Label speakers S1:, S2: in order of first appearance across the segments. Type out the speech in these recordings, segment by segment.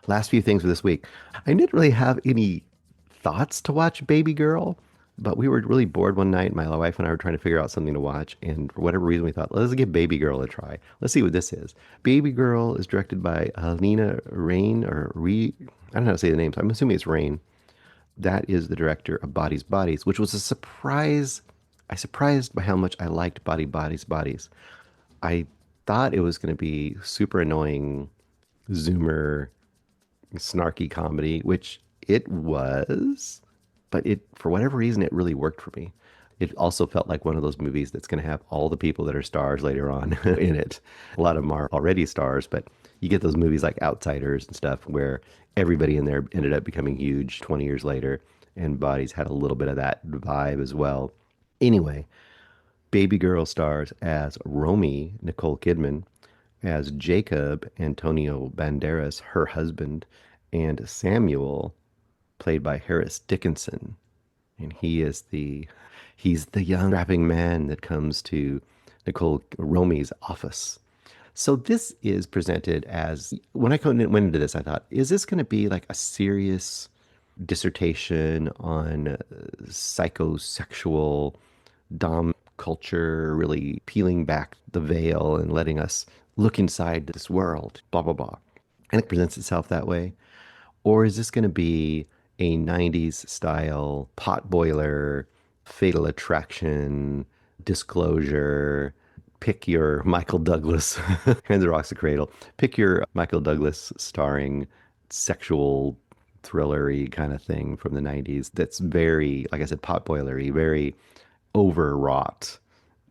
S1: last few things for this week. I didn't really have any thoughts to watch Babygirl, but we were really bored one night. My wife and I were trying to figure out something to watch, and for whatever reason, we thought, let's give Babygirl a try. Let's see what this is. Babygirl is directed by Helena Rain, I don't know how to say the names. I'm assuming it's Rain. That is the director of Bodies, Bodies, which was a surprise. I surprised by how much I liked Bodies, Bodies. I thought it was going to be super annoying Zoomer snarky comedy, which it was, but it for whatever reason it really worked for me. It also felt like one of those movies that's going to have all the people that are stars later on in it. A lot of them are already stars, but you get those movies like Outsiders and stuff where everybody in there ended up becoming huge 20 years later, and Bodies had a little bit of that vibe as well. Anyway, Babygirl stars as Romy, Nicole Kidman, as Jacob, Antonio Banderas, her husband, and Samuel, played by Harris Dickinson. And he's the young strapping man that comes to Nicole Romy's office. So this is presented as, when I went into this, I thought, is this going to be like a serious dissertation on psychosexual dom culture, really peeling back the veil and letting us look inside this world, blah, blah, blah. And it presents itself that way. Or is this going to be a 90s style potboiler, fatal attraction, disclosure, pick your Michael Douglas, Hands of Rocks the Cradle, pick your Michael Douglas starring sexual thrillery kind of thing from the 90s that's very, like I said, potboilery, very overwrought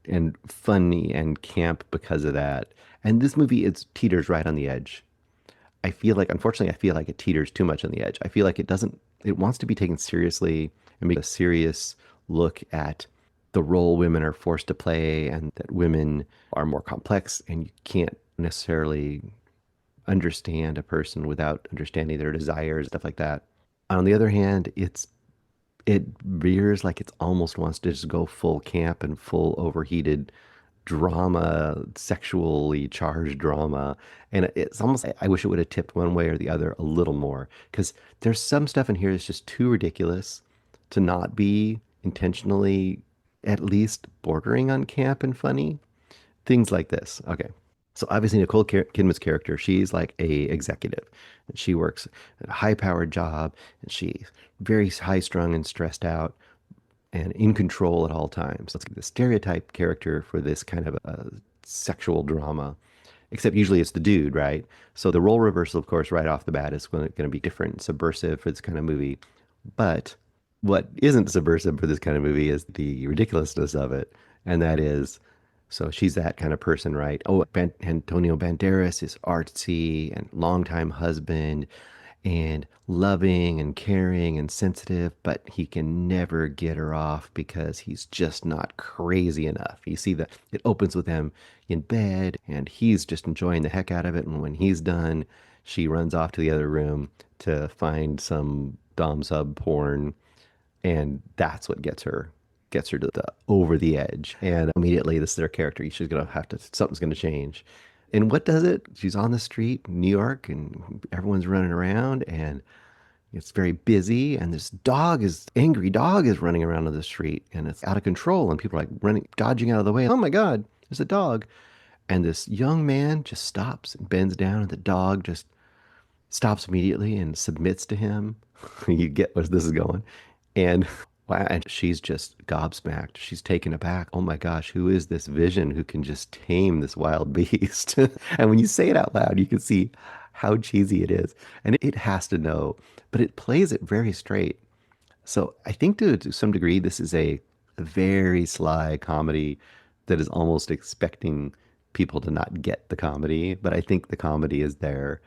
S1: and funny and camp because of that. And this movie, it's teeters right on the edge. I feel like, unfortunately, I feel like it teeters too much on the edge. I feel like it wants to be taken seriously and make a serious look at the role women are forced to play and that women are more complex and you can't necessarily understand a person without understanding their desires, stuff like that. On the other hand, it veers like it almost wants to just go full camp and full overheated drama, sexually charged drama. And it's almost, I wish it would have tipped one way or the other a little more because there's some stuff in here that's just too ridiculous to not be intentionally at least bordering on camp and funny. Things like this. Okay. So obviously Nicole Kidman's character, she's like a executive. And she works at a high-powered job and she's very high-strung and stressed out and in control at all times. That's the stereotype character for this kind of a sexual drama, except usually it's the dude, right? So the role reversal, of course, right off the bat is going to be different, subversive for this kind of movie. But what isn't subversive for this kind of movie is the ridiculousness of it. And that is, so she's that kind of person, right? Oh, Antonio Banderas is artsy and longtime husband and loving and caring and sensitive, but he can never get her off because he's just not crazy enough. You see that it opens with them in bed and he's just enjoying the heck out of it. And when he's done, she runs off to the other room to find some dom sub porn. And that's what gets her to the over the edge. And immediately this is their character. She's gonna have to, something's gonna change. And what does it? She's on the street in New York and everyone's running around and it's very busy and this angry dog is running around on the street and it's out of control and people are like running, dodging out of the way. Oh my God, there's a dog. And this young man just stops and bends down and the dog just stops immediately and submits to him. You get where this is going. And wow, and she's just gobsmacked. She's taken aback. Oh my gosh, who is this vision who can just tame this wild beast? And when you say it out loud, you can see how cheesy it is. And it has to know, but it plays it very straight. So I think to some degree, this is a very sly comedy that is almost expecting people to not get the comedy, but I think the comedy is there.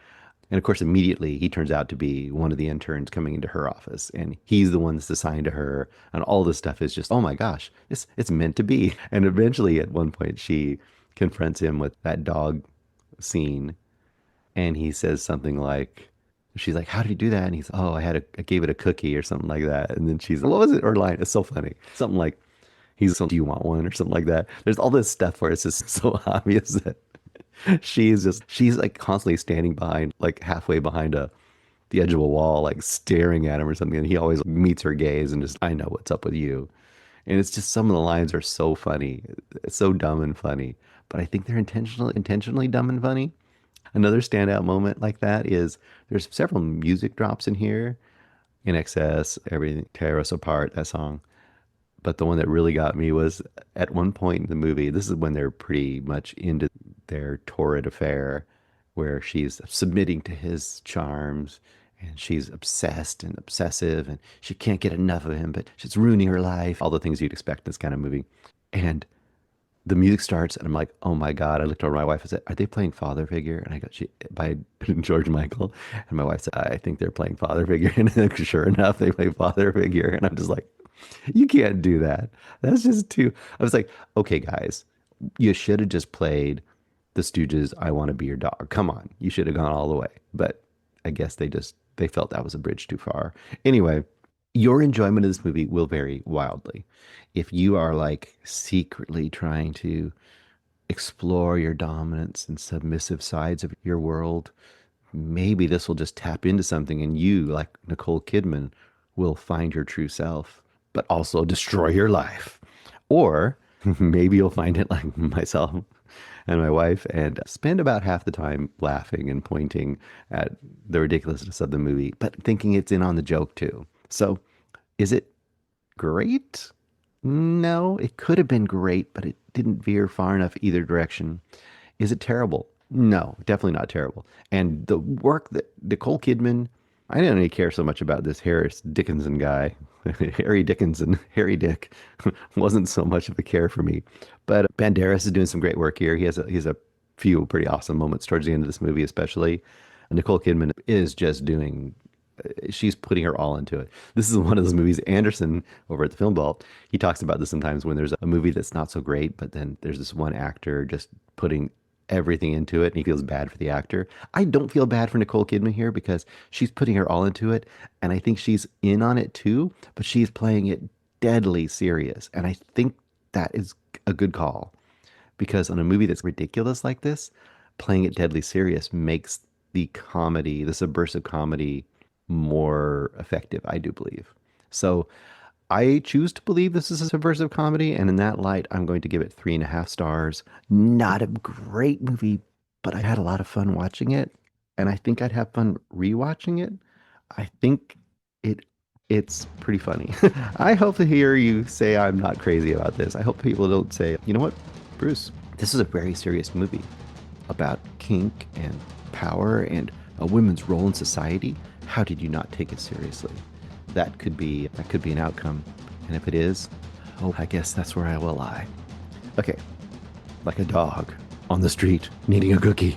S1: And of course, immediately he turns out to be one of the interns coming into her office, and he's the one that's assigned to her. And all this stuff is just, oh my gosh, it's meant to be. And eventually, at one point, she confronts him with that dog scene, and he says something like, she's like, "How did you do that?" And he's, "Oh, I gave it a cookie or something like that." And then she's, "What was it?" Or line, it's so funny, something like, "Do you want one?" or something like that. There's all this stuff where it's just so obvious that she's like constantly standing behind, like halfway behind the edge of a wall, like staring at him or something. And he always meets her gaze and just, I know what's up with you. And it's just some of the lines are so funny. It's so dumb and funny. But I think they're intentionally dumb and funny. Another standout moment like that is there's several music drops in here. In Excess, Everything Tear Us Apart, that song. But the one that really got me was at one point in the movie, this is when they're pretty much into their torrid affair, where she's submitting to his charms and she's obsessed and obsessive and she can't get enough of him, but she's ruining her life, all the things you'd expect in this kind of movie. And the music starts and I'm like, oh my God. I looked over at my wife and said, are they playing Father Figure? And I go, by George Michael. And my wife said, I think they're playing Father Figure. And sure enough, they play Father Figure. And I'm just like, you can't do that. That's just too. I was like, okay, guys, you should have just played the Stooges, I Want to Be Your Dog. Come on. You should have gone all the way. But I guess they felt that was a bridge too far. Anyway, your enjoyment of this movie will vary wildly. If you are like secretly trying to explore your dominance and submissive sides of your world, maybe this will just tap into something and you, like Nicole Kidman, will find your true self, but also destroy your life. Or maybe you'll find it like myself and my wife and spend about half the time laughing and pointing at the ridiculousness of the movie, but thinking it's in on the joke too. So is it great? No, it could have been great, but it didn't veer far enough either direction. Is it terrible? No, definitely not terrible. And the work that Nicole Kidman, I didn't really care so much about this Harris Dickinson guy. Harry Dickinson, Harry Dick, wasn't so much of a care for me. But Banderas is doing some great work here. He has a few pretty awesome moments towards the end of this movie, especially. And Nicole Kidman is just doing, she's putting her all into it. This is one of those movies, Anderson over at the Film Vault, he talks about this sometimes when there's a movie that's not so great, but then there's this one actor just putting everything into it and he feels bad for the actor. I don't feel bad for Nicole Kidman here because she's putting her all into it and I think she's in on it too, but she's playing it deadly serious. And I think that is a good call because on a movie that's ridiculous like this, playing it deadly serious makes the comedy, the subversive comedy, more effective, I do believe. So I choose to believe this is a subversive comedy, and in that light, I'm going to give it 3.5 stars. Not a great movie, but I had a lot of fun watching it, and I think I'd have fun rewatching it. I think it it's pretty funny. I hope to hear you say I'm not crazy about this. I hope people don't say, you know what, Bruce, this is a very serious movie about kink and power and a woman's role in society. How did you not take it seriously? That could be an outcome. And if it is, oh, I guess that's where I will lie. Okay, like a dog on the street needing a cookie.